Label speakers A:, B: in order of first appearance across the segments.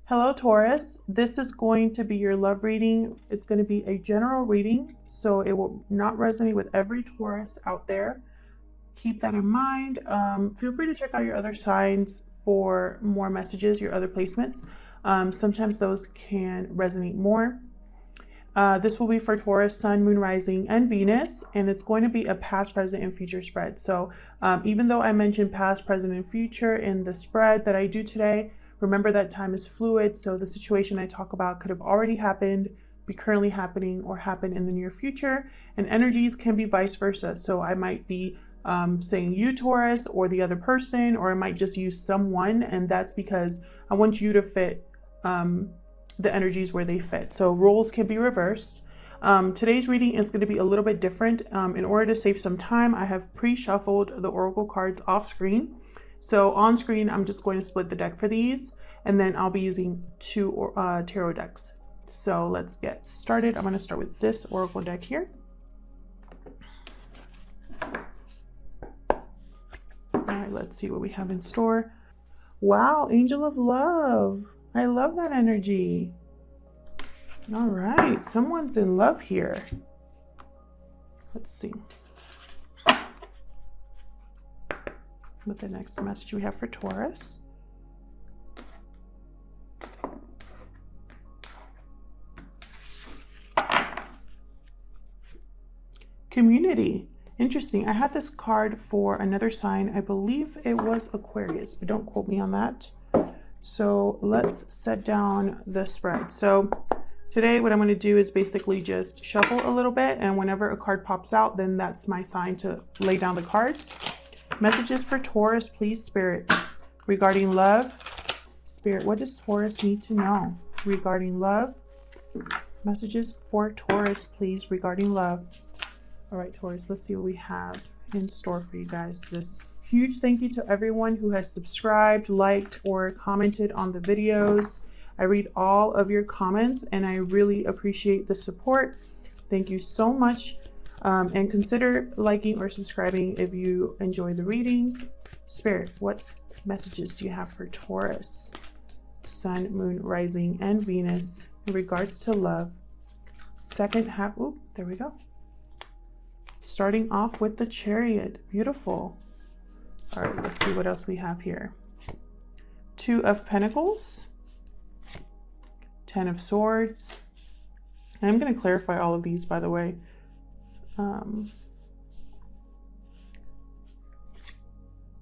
A: Hello, Taurus. This is going to be your love reading. It's going to be a general reading, so it will not resonate with every Taurus out there. Keep that in mind. Feel free to check out your other signs for more messages, your other placements. Sometimes those can resonate more. This will be for Taurus, Sun, Moon, Rising, and Venus, and it's going to be a past, present, and future spread. So even though I mentioned past, present, and future in the spread that I do today, remember that time is fluid, so the situation I talk about could have already happened, be currently happening, or happen in the near future, and energies can be vice versa. So I might be saying you, Taurus, or the other person, or I might just use someone, and that's because I want you to fit the energies where they fit. So roles can be reversed. Today's reading is going to be a little bit different. In order to save some time, I have pre-shuffled the oracle cards off screen. So on screen, I'm just going to split the deck for these, and then I'll be using two tarot decks. So let's get started. I'm going to start with this oracle deck here. All right, let's see what we have in store. Wow, Angel of Love. I love that energy. All right, someone's in love here. Let's see what the next message we have for Taurus. Community. Interesting. I had this card for another sign. I believe it was Aquarius, but don't quote me on that. So let's set down the spread. So today what I'm going to do is basically just shuffle a little bit, and whenever a card pops out, then that's my sign to lay down the cards. Messages for Taurus, please, Spirit, regarding love. Spirit, what does Taurus need to know regarding love? Messages for Taurus, please, regarding love. All right, Taurus, let's see what we have in store for you guys. This huge thank you to everyone who has subscribed, liked, or commented on the videos. I read all of your comments, and I really appreciate the support. Thank you so much. And consider liking or subscribing if you enjoy the reading. Spirit, what messages do you have for Taurus, Sun, Moon, Rising, and Venus in regards to love? Second half, oh, there we go. Starting off with the Chariot, beautiful. All right, let's see what else we have here. Two of Pentacles, Ten of Swords. And I'm going to clarify all of these, by the way.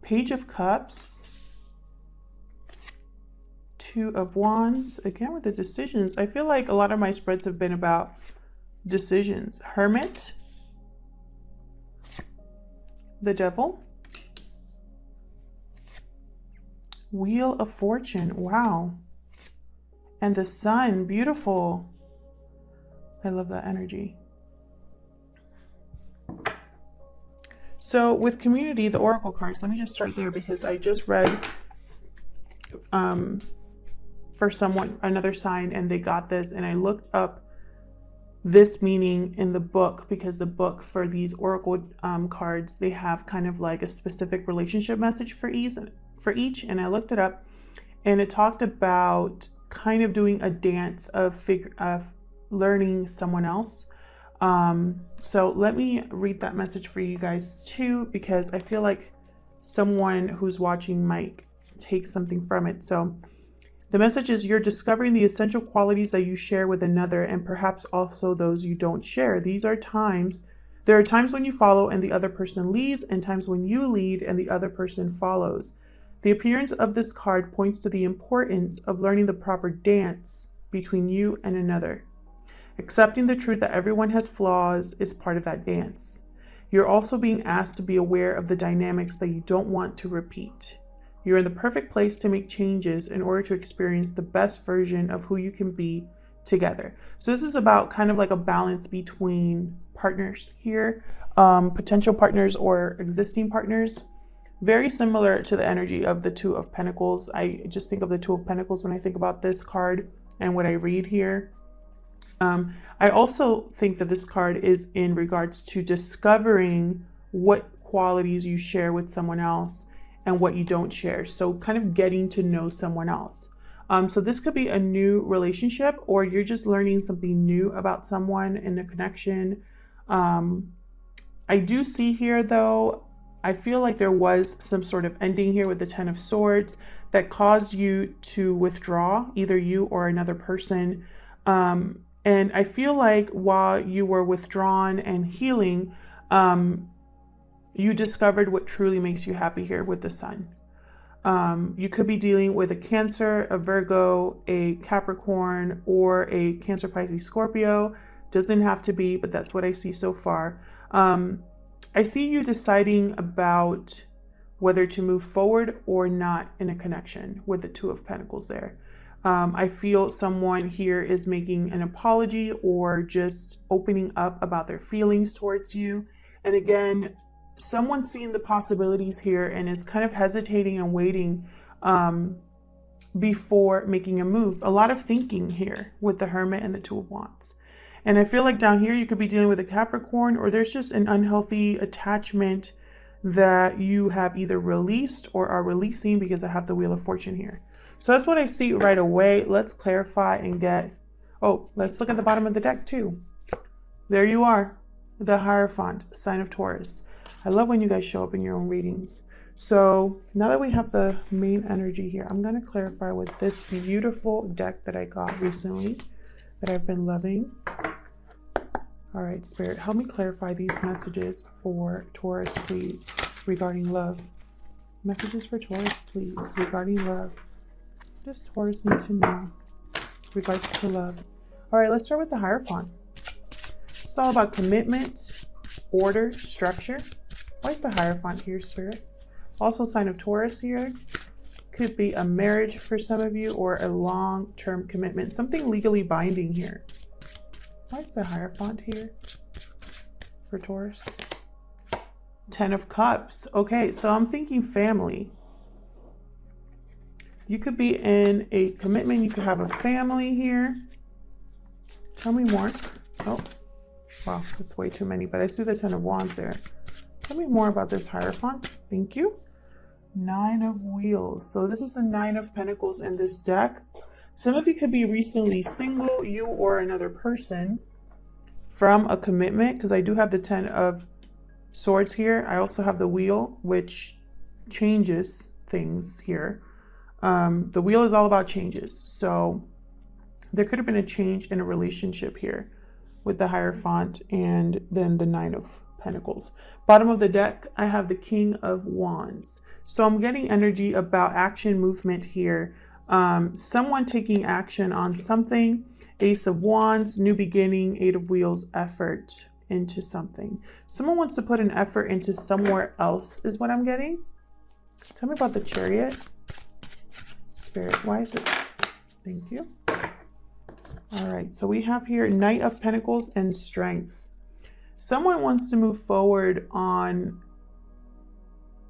A: Page of Cups, Two of Wands. Again, with the decisions, I feel like a lot of my spreads have been about decisions. Hermit, the Devil, Wheel of Fortune. Wow. And the Sun, beautiful. I love that energy. So with community, the oracle cards, let me just start there because I just read for someone, another sign, and they got this, and I looked up this meaning in the book because the book for these oracle cards, they have kind of like a specific relationship message for each, and I looked it up, and it talked about kind of doing a dance of learning someone else. So let me read that message for you guys too, because I feel like someone who's watching might take something from it. So the message is, you're discovering the essential qualities that you share with another, and perhaps also those you don't share. There are times when you follow and the other person leads, and times when you lead and the other person follows. The appearance of this card points to the importance of learning the proper dance between you and another. Accepting the truth that everyone has flaws is part of that dance. You're also being asked to be aware of the dynamics that you don't want to repeat. You're in the perfect place to make changes in order to experience the best version of who you can be together. So this is about kind of like a balance between partners here, potential partners or existing partners. Very similar to the energy of the Two of Pentacles. I just think of the Two of Pentacles when I think about this card and what I read here. I also think that this card is in regards to discovering what qualities you share with someone else and what you don't share. So kind of getting to know someone else. So this could be a new relationship, or you're just learning something new about someone in a connection. I do see here though, I feel like there was some sort of ending here with the Ten of Swords that caused you to withdraw, either you or another person. And I feel like while you were withdrawn and healing, you discovered what truly makes you happy here with the Sun. You could be dealing with a Cancer, a Virgo, a Capricorn, or a Cancer, Pisces, Scorpio. Doesn't have to be, but that's what I see so far. I see you deciding about whether to move forward or not in a connection with the Two of Pentacles there. I feel someone here is making an apology or just opening up about their feelings towards you. And again, someone's seeing the possibilities here and is kind of hesitating and waiting before making a move. A lot of thinking here with the Hermit and the Two of Wands. And I feel like down here you could be dealing with a Capricorn, or there's just an unhealthy attachment that you have either released or are releasing, because I have the Wheel of Fortune here. So that's what I see right away. Let's clarify and get, oh, let's look at the bottom of the deck too. There you are, the Hierophant, sign of Taurus. I love when you guys show up in your own readings. So now that we have the main energy here, I'm going to clarify with this beautiful deck that I got recently that I've been loving. All right, Spirit, help me clarify these messages for Taurus, please, regarding love. Messages for Taurus, please, regarding love. What does Taurus need to know regards to love? All right, let's start with the Hierophant. It's all about commitment, order, structure. Why is the Hierophant here, Spirit? Also, sign of Taurus here. Could be a marriage for some of you, or a long-term commitment, something legally binding here. Why is the Hierophant here for Taurus? Ten of Cups. Okay, so I'm thinking family. You could be in a commitment. You could have a family here. Tell me more. Oh, wow, that's way too many, but I see the Ten of Wands there. Tell me more about this Hierophant. Thank you. Nine of Wheels. So this is the Nine of Pentacles in this deck. Some of you could be recently single, you or another person, from a commitment, because I do have the Ten of Swords here. I also have the Wheel, which changes things here. The Wheel is all about changes. So there could have been a change in a relationship here with the Hierophant and then the Nine of Pentacles. Bottom of the deck, I have the King of Wands. So I'm getting energy about action, movement here. Someone taking action on something. Ace of Wands, new beginning. Eight of Wheels, effort into something. Someone wants to put an effort into somewhere else is what I'm getting. Tell me about the Chariot. Spirit, why is it? Thank you. All right, so we have here Knight of Pentacles and Strength. Someone wants to move forward on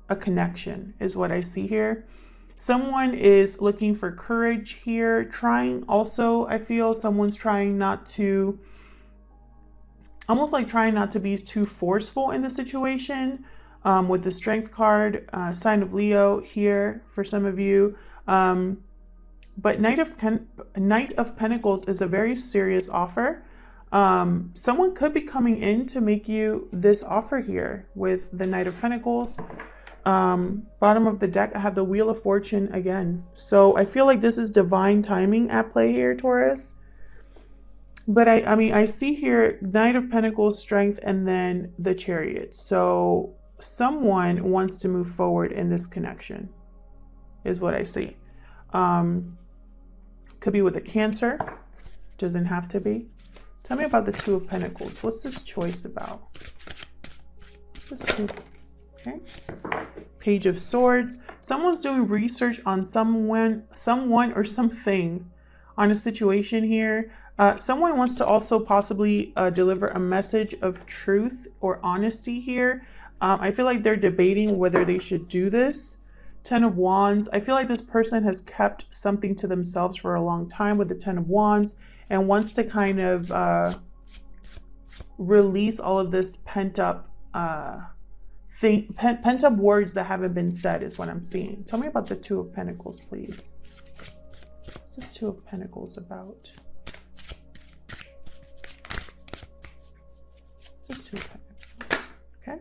A: a connection is what I see here. Someone is looking for courage here, trying also, I feel someone's trying not to, almost like trying not to be too forceful in the situation with the Strength card, sign of Leo here for some of you. But Knight of Pentacles is a very serious offer. Someone could be coming in to make you this offer here with the Knight of Pentacles. Bottom of the deck, I have the Wheel of Fortune again. So I feel like this is divine timing at play here, Taurus. But I mean, I see here Knight of Pentacles, Strength, and then the Chariot. So someone wants to move forward in this connection is what I see. Could be with a Cancer. Doesn't have to be. Tell me about the Two of Pentacles. What's this choice about? What's this two? Okay. Page of Swords. Someone's doing research on someone or something on a situation here. Someone wants to also possibly deliver a message of truth or honesty here. I feel like they're debating whether they should do this. Ten of Wands. I feel like this person has kept something to themselves for a long time with the Ten of Wands and wants to kind of release all of this pent-up pent-up words that haven't been said is what I'm seeing. Tell me about the Two of Pentacles, please. What's this Two of Pentacles about? What's this Two of Pentacles? Okay.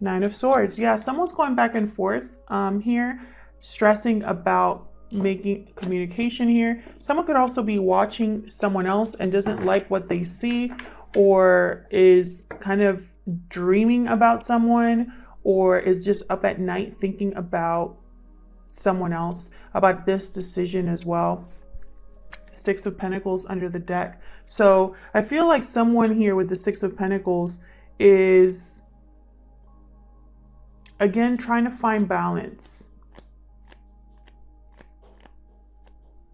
A: Nine of Swords. Yeah, someone's going back and forth here, stressing about making communication here. Someone could also be watching someone else and doesn't like what they see, or is kind of dreaming about someone, or is just up at night thinking about someone else, about this decision as well. Six of Pentacles under the deck. So I feel like someone here with the Six of Pentacles is, again, trying to find balance.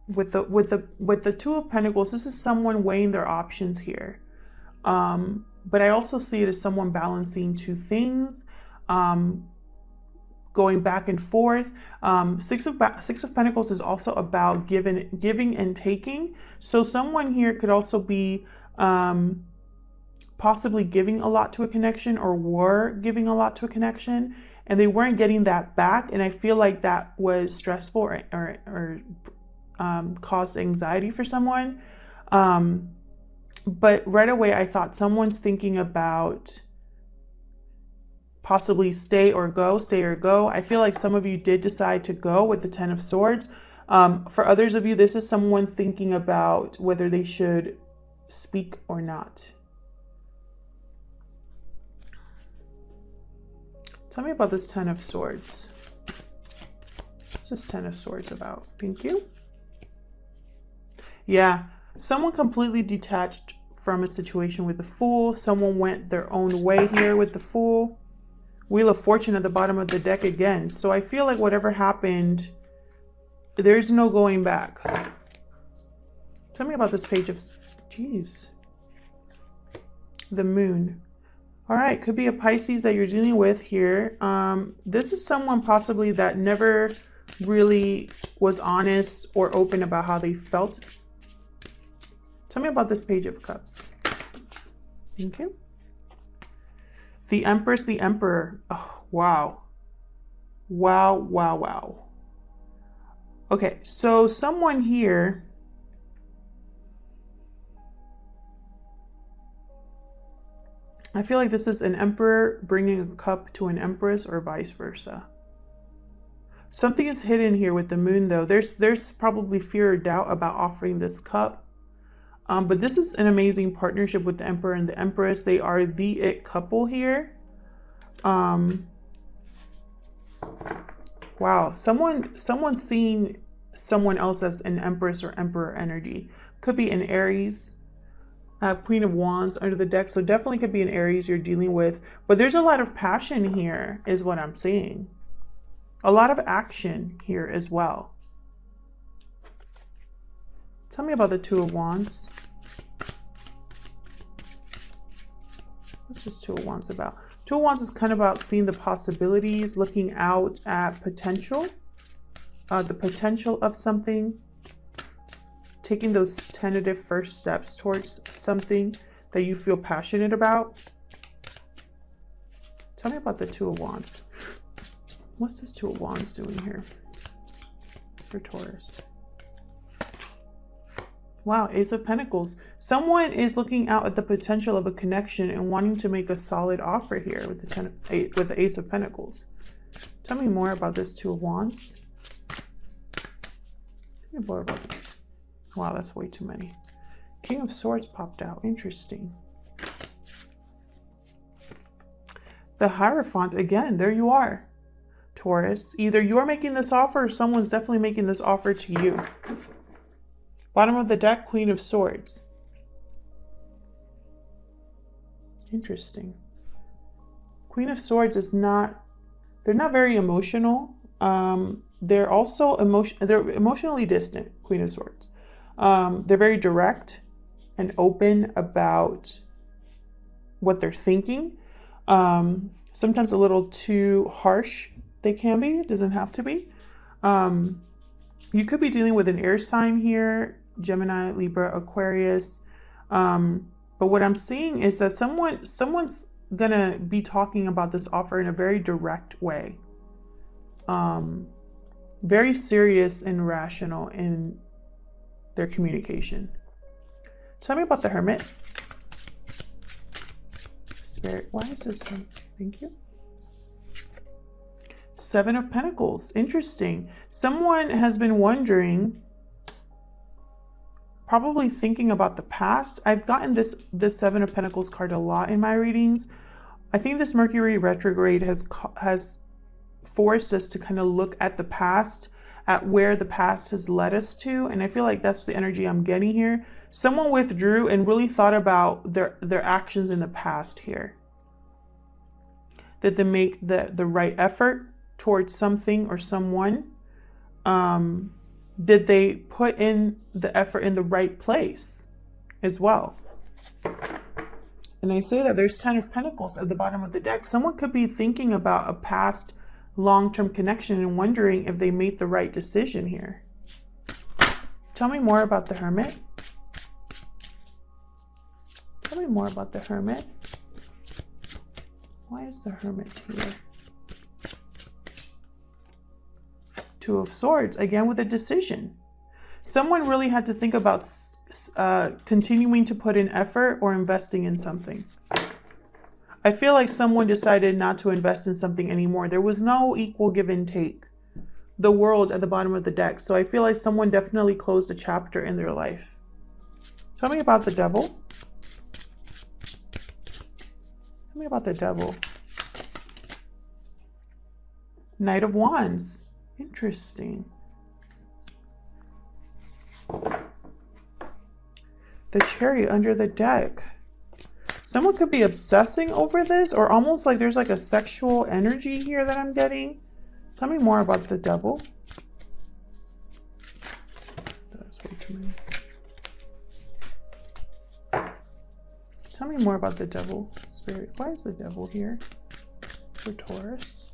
A: With the Two of Pentacles, this is someone weighing their options here. But I also see it as someone balancing two things, going back and forth. Six of Pentacles is also about giving and taking. So someone here could also be possibly giving a lot to a connection, or were giving a lot to a connection, and they weren't getting that back. And I feel like that was stressful or caused anxiety for someone. But right away, I thought someone's thinking about possibly stay or go. I feel like some of you did decide to go with the Ten of Swords. For others of you, this is someone thinking about whether they should speak or not. Tell me about this Ten of Swords. What's this Ten of Swords about? Thank you. Yeah, someone completely detached from a situation with the Fool. Someone went their own way here with the Fool. Wheel of Fortune at the bottom of the deck again. So I feel like whatever happened, there's no going back. Tell me about this Page of... Jeez. The Moon. All right, could be a Pisces that you're dealing with here. This is someone possibly that never really was honest or open about how they felt. Tell me about this Page of Cups. Thank you. The Empress, the Emperor. Oh, wow. Wow, wow, wow. Okay, so someone here... I feel like this is an Emperor bringing a cup to an Empress, or vice versa. Something is hidden here with the Moon, though. There's probably fear or doubt about offering this cup. But this is an amazing partnership with the Emperor and the Empress. They are the it couple here. Wow, someone seeing someone else as an Empress or Emperor energy. Could be an Aries. Queen of Wands under the deck. So definitely could be an Aries you're dealing with. But there's a lot of passion here is what I'm seeing. A lot of action here as well. Tell me about the Two of Wands. What's this Two of Wands about? Two of Wands is kind of about seeing the possibilities, looking out at potential, the potential of something, taking those tentative first steps towards something that you feel passionate about. Tell me about the Two of Wands. What's this Two of Wands doing here for Taurus? Wow, Ace of Pentacles. Someone is looking out at the potential of a connection and wanting to make a solid offer here with the Ace of Pentacles. Tell me more about this Two of Wands. Tell me more about that. Wow, that's way too many. King of Swords popped out. Interesting. The Hierophant, again, there you are, Taurus. Either you're making this offer or someone's definitely making this offer to you. Bottom of the deck, Queen of Swords. Interesting. Queen of Swords is not, they're not very emotional. They're also they're emotionally distant, Queen of Swords. They're very direct and open about what they're thinking. Sometimes a little too harsh they can be. It doesn't have to be. You could be dealing with an air sign here, Gemini, Libra, Aquarius. But what I'm seeing is that someone's gonna be talking about this offer in a very direct way. Very serious and rational their communication. Tell me about the Hermit. Spirit, why is this one? Thank you. Seven of Pentacles. Interesting. Someone has been wondering, probably thinking about the past. I've gotten this Seven of Pentacles card a lot in my readings. I think this Mercury retrograde has forced us to kind of look at the past, at where the past has led us to. And I feel like that's the energy I'm getting here. Someone withdrew and really thought about their actions in the past here. Did they make the right effort towards something or someone? Did they put in the effort in the right place as well? And I say that there's 10 of Pentacles at the bottom of the deck. Someone could be thinking about a past long-term connection and wondering if they made the right decision here. Tell me more about the Hermit. Tell me more about the Hermit. Why is the Hermit here? Two of Swords, again with a decision. Someone really had to think about continuing to put in effort or investing in something. I feel like someone decided not to invest in something anymore. There was no equal give and take. The World at the bottom of the deck. So I feel like someone definitely closed a chapter in their life. Tell me about the Devil. Tell me about the Devil. Knight of Wands. Interesting. The Chariot under the deck. Someone could be obsessing over this, or almost like there's like a sexual energy here that I'm getting. Tell me more about the Devil. That's way too many. Tell me more about the Devil. Spirit, why is the Devil here for Taurus?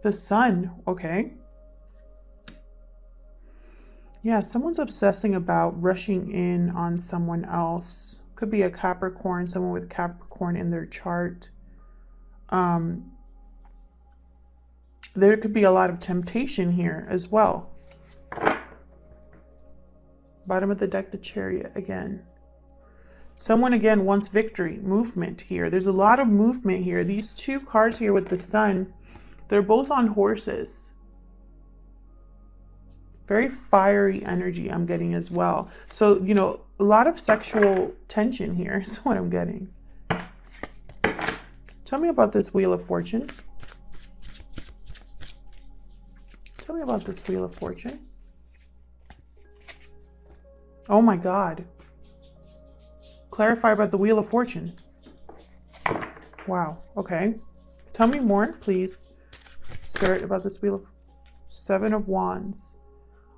A: The Sun, okay. Yeah, someone's obsessing about rushing in on someone else. Could be a Capricorn, someone with Capricorn in their chart. There could be a lot of temptation here as well. Bottom of the deck, the Chariot again. Someone again wants victory, movement here. There's a lot of movement here. These two cards here with the Sun, they're both on horses. Very fiery energy I'm getting as well. So, you know, a lot of sexual tension here is what I'm getting. Tell me about this Wheel of Fortune. Tell me about this Wheel of Fortune. Oh my God. Clarify about the Wheel of Fortune. Wow. Okay. Tell me more, please, Spirit, about this Wheel of Seven of Wands.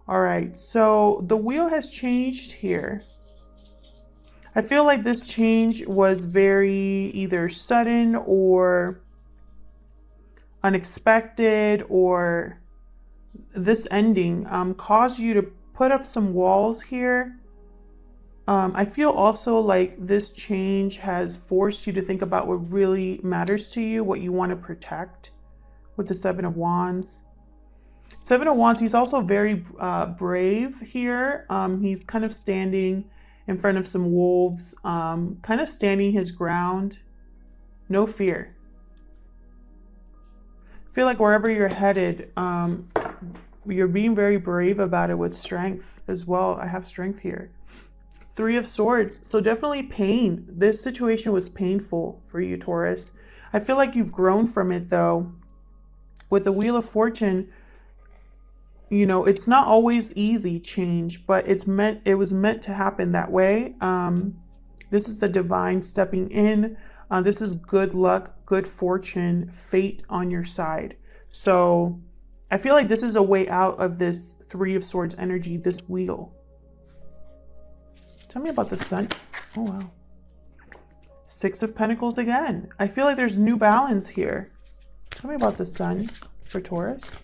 A: All right, so the wheel has changed here. I feel like this change was very either sudden or unexpected, or this ending caused you to put up some walls here. I feel also like this change has forced you to think about what really matters to you, what you want to protect with the Seven of Wands. Seven of Wands, he's also very brave here. He's kind of standing in front of some wolves, kind of standing his ground. No fear. I feel like wherever you're headed, you're being very brave about it with strength as well. I have strength here. Three of Swords. So definitely pain. This situation was painful for you, Taurus. I feel like you've grown from it though. With the Wheel of Fortune, you know, it's not always easy change, but it was meant to happen that way. This is the divine stepping in. This is good luck, good fortune, fate on your side. So I feel like this is a way out of this Three of Swords energy, this wheel. Tell me about the Sun. Oh, wow. Six of Pentacles again. I feel like there's new balance here. Tell me about the Sun for Taurus.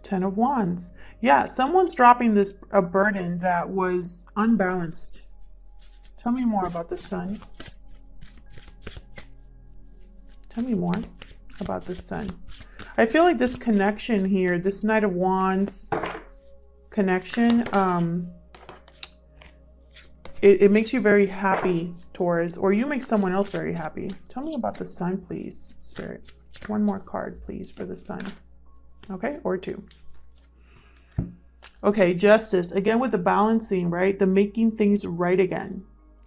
A: Ten of Wands. Yeah, someone's dropping a burden that was unbalanced. Tell me more about the Sun. Tell me more. about the Sun. I feel like this connection here, this Knight of Wands connection, it makes you very happy, Taurus, or you make someone else very happy. Tell me about the Sun, please, Spirit. One more card, please, for the Sun. Okay, or two. Okay, Justice. Again, with the balancing, right? The making things right again.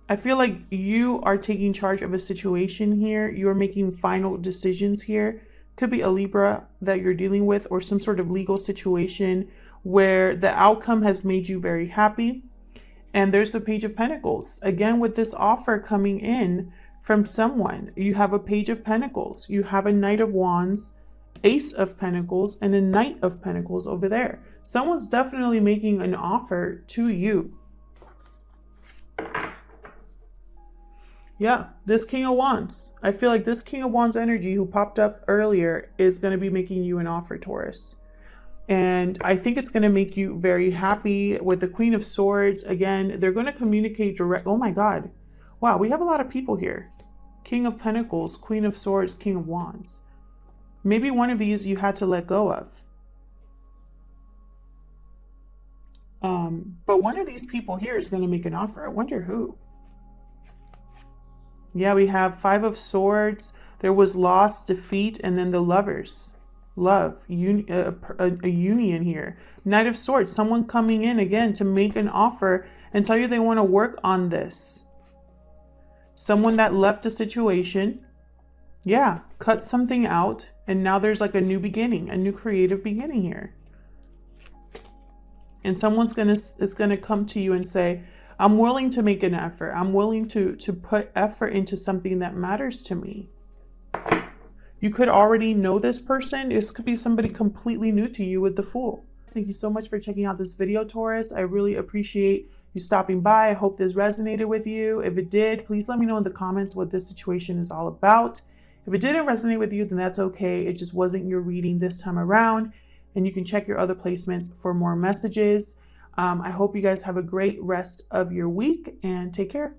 A: I feel like you are taking charge of a situation here. You're making final decisions here. Could be a Libra that you're dealing with, or some sort of legal situation where the outcome has made you very happy. And there's the Page of Pentacles. Again, with this offer coming in from someone, you have a Page of Pentacles. You have a Knight of Wands, Ace of Pentacles, and a Knight of Pentacles over there. Someone's definitely making an offer to you. Yeah, this King of Wands. I feel like this King of Wands energy who popped up earlier is going to be making you an offer, Taurus. And I think it's going to make you very happy. With the Queen of Swords, again, they're going to communicate direct. Oh my God. Wow, we have a lot of people here. King of Pentacles, Queen of Swords, King of Wands. Maybe one of these you had to let go of. But one of these people here is going to make an offer. I wonder who. Yeah, we have Five of Swords. There was loss, defeat, and then the Lovers. Love, a union here. Knight of Swords, someone coming in again to make an offer and tell you they want to work on this. Someone that left a situation, yeah, cut something out, and now there's like a new beginning, a new creative beginning here. And someone's gonna come to you and say, I'm willing to make an effort. I'm willing to put effort into something that matters to me. You could already know this person. This could be somebody completely new to you with the Fool. Thank you so much for checking out this video, Taurus. I really appreciate you stopping by. I hope this resonated with you. If it did, please let me know in the comments what this situation is all about. If it didn't resonate with you, then that's okay. It just wasn't your reading this time around. And you can check your other placements for more messages. I hope you guys have a great rest of your week and take care.